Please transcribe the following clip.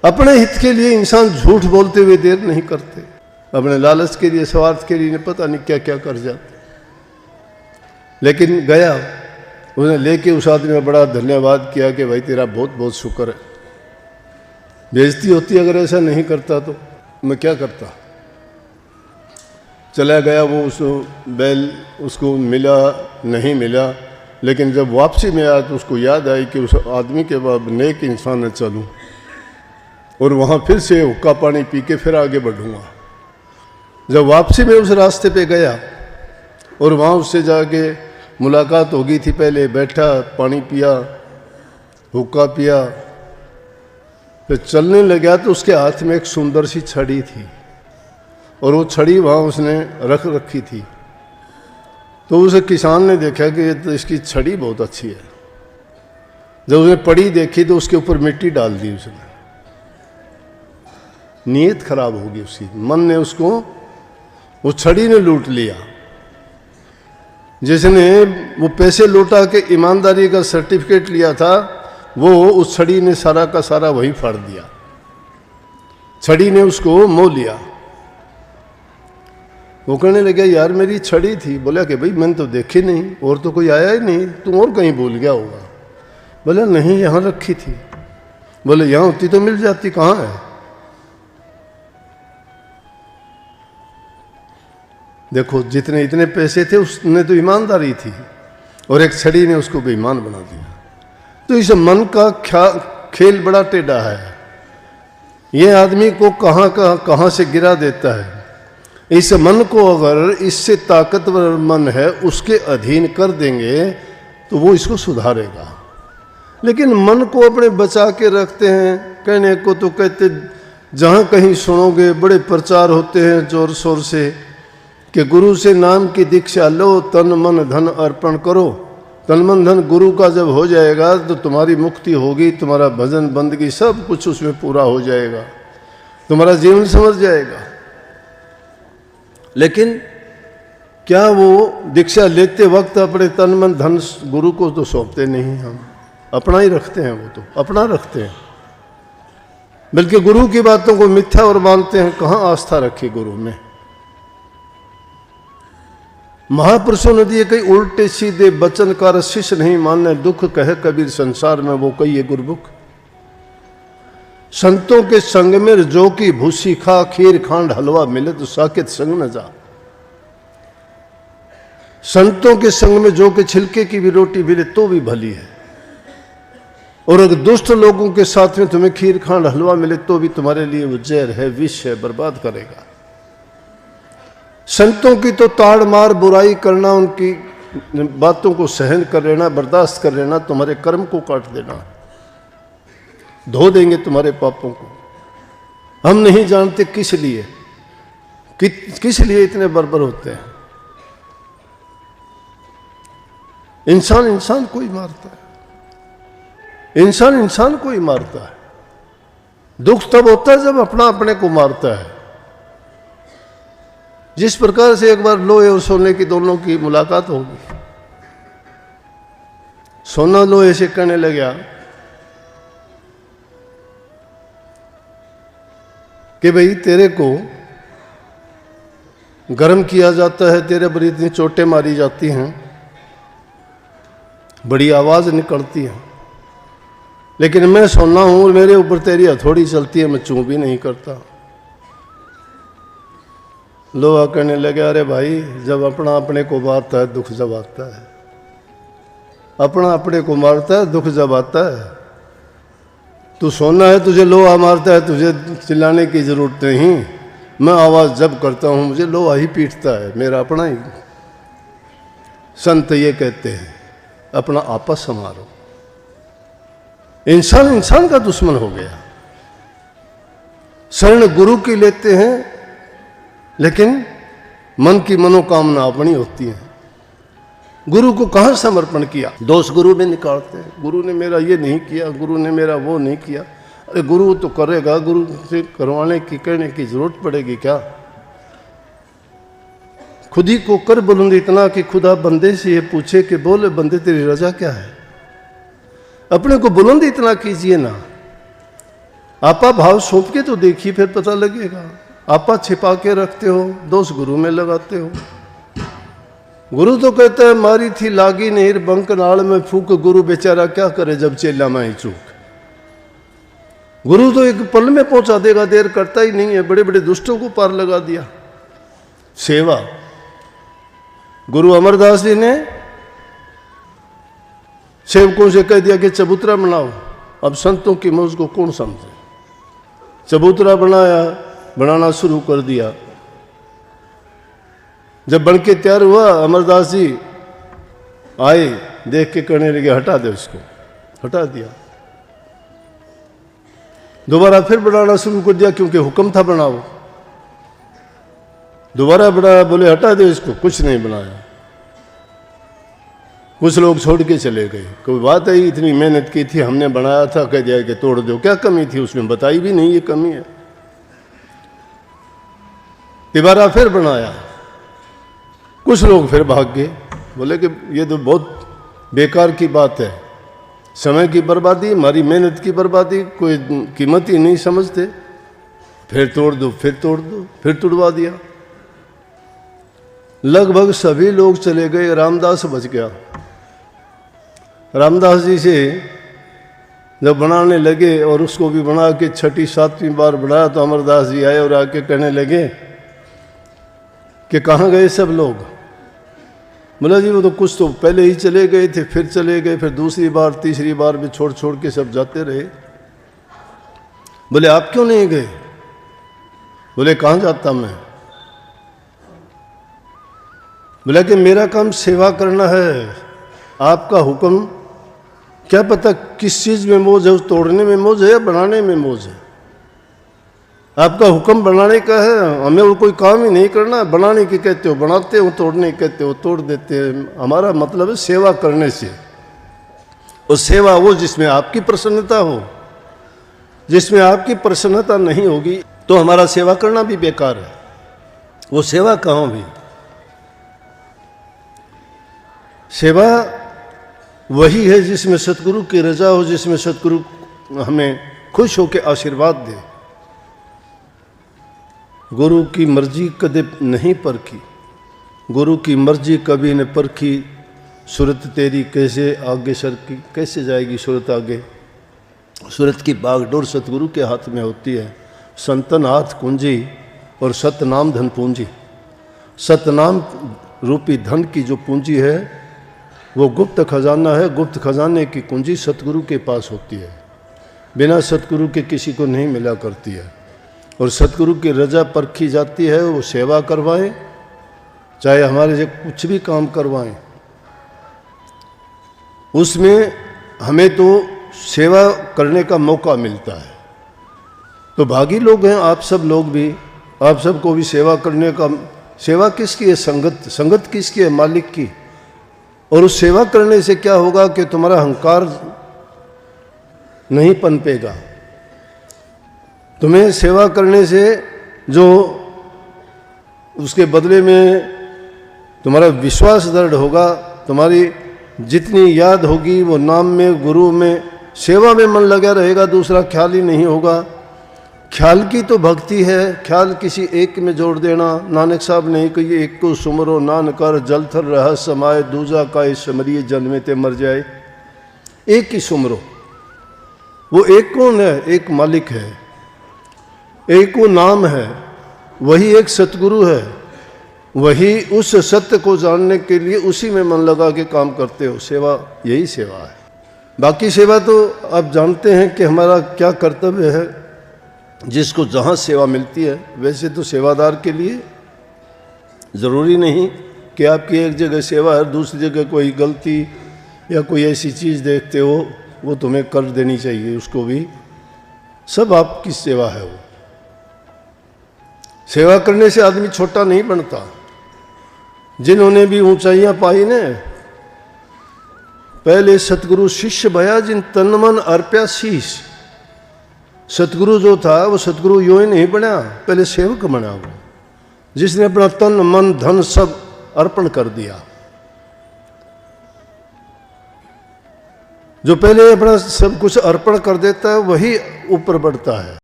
अपने हित के लिए इंसान झूठ बोलते हुए देर नहीं करते, अपने लालच के लिए, स्वार्थ के लिए पता नहीं क्या क्या कर जाते। लेकिन गया, उसने लेके उस आदमी ने बड़ा धन्यवाद किया कि भाई तेरा बहुत बहुत शुक्र है। बेइज्जती होती अगर ऐसा नहीं करता तो मैं क्या करता। चला गया वो, उस बैल उसको मिला नहीं मिला, लेकिन जब वापसी में आया तो उसको याद आई कि उस आदमी के बाद नेक इंसान है, चलूँ और वहाँ फिर से हुक्का पानी पी के फिर आगे बढ़ूँगा। जब वापसी में उस रास्ते पे गया और वहाँ उससे जाके मुलाकात हो गई थी, पहले बैठा, पानी पिया, हुक्का पिया, फिर चलने लगा तो उसके हाथ में एक सुंदर सी छड़ी थी और वो छड़ी वहाँ उसने रख रखी थी। तो उसे किसान ने देखा कि ये तो इसकी छड़ी बहुत अच्छी है। जब उसने पड़ी देखी तो उसके ऊपर मिट्टी डाल दी उसने। नीयत खराब होगी उसकी, मन ने उसको, वो छड़ी ने लूट लिया। जिसने वो पैसे लौटा के ईमानदारी का सर्टिफिकेट लिया था, वो उस छड़ी ने सारा का सारा वहीं फाड़ दिया। छड़ी ने उसको मोह लिया। वो कहने लगा यार मेरी छड़ी थी। बोला कि भाई मैंने तो देखी नहीं, और तो कोई आया ही नहीं, तुम और कहीं भूल गया होगा। बोला नहीं यहाँ रखी थी। बोले यहाँ होती तो मिल जाती, कहाँ है। देखो जितने इतने पैसे थे उसने तो ईमानदारी थी, और एक छड़ी ने उसको बेईमान बना दिया। तो इस मन का खेल बड़ा टेढ़ा है। ये आदमी को कहाँ से गिरा देता है। इस मन को अगर इससे ताकतवर मन है उसके अधीन कर देंगे तो वो इसको सुधारेगा। लेकिन मन को अपने बचा के रखते हैं। कहने को तो कहते, जहाँ कहीं सुनोगे बड़े प्रचार होते हैं जोर शोर से कि गुरु से नाम की दीक्षा लो, तन मन धन अर्पण करो। तन मन धन गुरु का जब हो जाएगा तो तुम्हारी मुक्ति होगी, तुम्हारा भजन बंदगी सब कुछ उसमें पूरा हो जाएगा, तुम्हारा जीवन समझ जाएगा। लेकिन क्या वो दीक्षा लेते वक्त अपने तन मन धन गुरु को तो सौंपते नहीं, हम अपना ही रखते हैं। वो तो अपना रखते हैं, बल्कि गुरु की बातों को मिथ्या और मानते हैं। कहाँ आस्था रखी गुरु में। महापुरुषों ने दिए कई उल्टे सीधे बचन का शिष्य नहीं मानने दुख, कहे कबीर संसार में वो कही गुरमुख। संतों के संग में जो की भूसी खा, खीर खांड हलवा मिले तो साकेत संग न जा। संतों के संग में जो के छिलके की भी रोटी मिले तो भी भली है, और अगर दुष्ट लोगों के साथ में तुम्हें खीर खांड हलवा मिले तो भी तुम्हारे लिए वो जहर है, विष है, बर्बाद करेगा। संतों की तो ताड़ मार बुराई करना, उनकी बातों को सहन कर लेना, बर्दाश्त कर लेना, तुम्हारे कर्म को काट देना, धो देंगे तुम्हारे पापों को। हम नहीं जानते किस लिए किस लिए इतने बर्बर होते हैं। इंसान इंसान को ही मारता है, इंसान इंसान को ही मारता है। दुख तब होता है जब अपना अपने को मारता है। जिस प्रकार से एक बार लोहे और सोने की दोनों की मुलाकात होगी, सोना लोहे से कहने लगा कि भाई तेरे को गर्म किया जाता है, तेरे पर इतनी चोटें मारी जाती हैं, बड़ी आवाज निकलती है, लेकिन मैं सोना हूं और मेरे ऊपर तेरी हथौड़ी चलती है, मैं चूं भी नहीं करता। लोहा कहने लगे अरे भाई जब अपना अपने को मारता है दुख जब आता है, अपना अपने को मारता है दुख जब आता है। तू सोना है, तुझे लोहा मारता है, तुझे चिल्लाने की जरूरत नहीं। मैं आवाज जब करता हूं मुझे लोहा ही पीटता है, मेरा अपना ही। संत ये कहते हैं अपना आपस संवारो। इंसान इंसान का दुश्मन हो गया। शरण गुरु की लेते हैं, लेकिन मन की मनोकामना अपनी होती है। गुरु को कहां समर्पण किया, दोष गुरु में निकालते हैं। गुरु ने मेरा ये नहीं किया, गुरु ने मेरा वो नहीं किया। अरे गुरु तो करेगा, गुरु से करवाने की कहने की जरूरत पड़ेगी क्या। खुद ही को कर बुलंद इतना कि खुदा बंदे से ये पूछे कि बोले बंदे तेरी रजा क्या है। अपने को बुलंद इतना कीजिए ना आपा भाव सौंप के तो देखिए, फिर पता लगेगा। आपा छिपा के रखते हो, दोष गुरु में लगाते हो। गुरु तो कहता है मारी थी लागी नहीं बंक नाल में फूक, गुरु बेचारा क्या करे जब चेला माही चूक। गुरु तो एक पल में पहुंचा देगा, देर करता ही नहीं है। बड़े बड़े दुष्टों को पार लगा दिया। सेवा, गुरु अमरदास जी ने सेवकों से कह दिया कि चबूतरा बनाओ। अब संतों की मौज को कौन समझे। चबूतरा बनाया, बनाना शुरू कर दिया। जब बन के तैयार हुआ, अमरदास जी आए, देख के कहने लगे हटा दे उसको। हटा दिया। दोबारा फिर बनाना शुरू कर दिया, क्योंकि हुक्म था बनाओ। दोबारा बनाया, बोले हटा दे इसको। कुछ नहीं बनाया। कुछ लोग छोड़ के चले गए। कोई बात है, इतनी मेहनत की थी, हमने बनाया था, कह दिया कि तोड़ दो। क्या कमी थी उसमें, बताई भी नहीं ये कमी है। दोबारा फिर बनाया। कुछ लोग फिर भाग गए, बोले कि ये तो बहुत बेकार की बात है, समय की बर्बादी, हमारी मेहनत की बर्बादी, कोई कीमत ही नहीं समझते। फिर तोड़ दो, फिर तोड़ दो, फिर तुड़वा दिया। लगभग सभी लोग चले गए, रामदास बच गया। रामदास जी से जब बनाने लगे और उसको भी बना के छठी सातवीं बार बनाया, तो अमरदास जी आए और आके कहने लगे कि कहाँ गए सब लोग। बोला जी वो तो कुछ तो पहले ही चले गए थे, फिर चले गए, फिर दूसरी बार तीसरी बार भी छोड़ छोड़ के सब जाते रहे। बोले आप क्यों नहीं गए। बोले कहाँ जाता मैं। बोला कि मेरा काम सेवा करना है, आपका हुक्म क्या पता किस चीज़ में मौज है, उस तोड़ने में मौज है या बनाने में मौज है। आपका हुक्म बनाने का है, हमें वो कोई काम ही नहीं करना। बनाने की कहते हो बनाते हो, तोड़ने की कहते हो तोड़ देते हैं। हमारा मतलब है सेवा करने से। और सेवा वो जिसमें आपकी प्रसन्नता हो। जिसमें आपकी प्रसन्नता नहीं होगी तो हमारा सेवा करना भी बेकार है। वो सेवा कहाँ भी। सेवा वही है जिसमें सतगुरु की रजा हो, जिसमें सतगुरु हमें खुश होकर आशीर्वाद दे। गुरु की मर्जी कदे नहीं परखी, गुरु की मर्जी कभी न परखी। सूरत तेरी कैसे आगे सरकी, कैसे जाएगी सूरत आगे। सूरत की बागडोर सतगुरु के हाथ में होती है। संतन हाथ कुंजी और सतनाम धन पूंजी। सतनाम रूपी धन की जो पूंजी है वो गुप्त खजाना है। गुप्त खजाने की कुंजी सतगुरु के पास होती है, बिना सतगुरु के किसी को नहीं मिला करती है। और सतगुरु की रजा परखी जाती है। वो सेवा करवाएं, चाहे हमारे से कुछ भी काम करवाएं, उसमें हमें तो सेवा करने का मौका मिलता है। तो भागी लोग हैं आप सब लोग भी। आप सबको भी सेवा करने का। सेवा किसकी है, संगत। संगत किसकी है, मालिक की। और उस सेवा करने से क्या होगा कि तुम्हारा अहंकार नहीं पनपेगा। तुम्हें सेवा करने से जो उसके बदले में तुम्हारा विश्वास दृढ़ होगा, तुम्हारी जितनी याद होगी वो नाम में, गुरु में, सेवा में मन लगा रहेगा, दूसरा ख्याल ही नहीं होगा। ख्याल की तो भक्ति है, ख्याल किसी एक में जोड़ देना। नानक साहब ने कही एक को सुमरो नान कर जल थर रह समाए, दूजा का इस समरिए जन्मे ते मर जाए। एक ही सुमरो। वो एक कौन है, एक मालिक है, एक वो नाम है, वही एक सतगुरु है। वही उस सत्य को जानने के लिए उसी में मन लगा के काम करते हो। सेवा यही सेवा है। बाकी सेवा तो आप जानते हैं कि हमारा क्या कर्तव्य है। जिसको जहाँ सेवा मिलती है, वैसे तो सेवादार के लिए ज़रूरी नहीं कि आपकी एक जगह सेवा है, दूसरी जगह कोई गलती या कोई ऐसी चीज़ देखते हो वो तुम्हें कर देनी चाहिए। उसको भी सब आपकी सेवा है। वो सेवा करने से आदमी छोटा नहीं बनता। जिन्होंने भी ऊंचाइयां पाई ने, पहले सतगुरु शिष्य भया जिन तन मन अर्प्या शीश। सतगुरु जो था वो सतगुरु यूं ही नहीं बना, पहले सेवक बना। वो जिसने अपना तन मन धन सब अर्पण कर दिया। जो पहले अपना सब कुछ अर्पण कर देता है वही ऊपर बढ़ता है।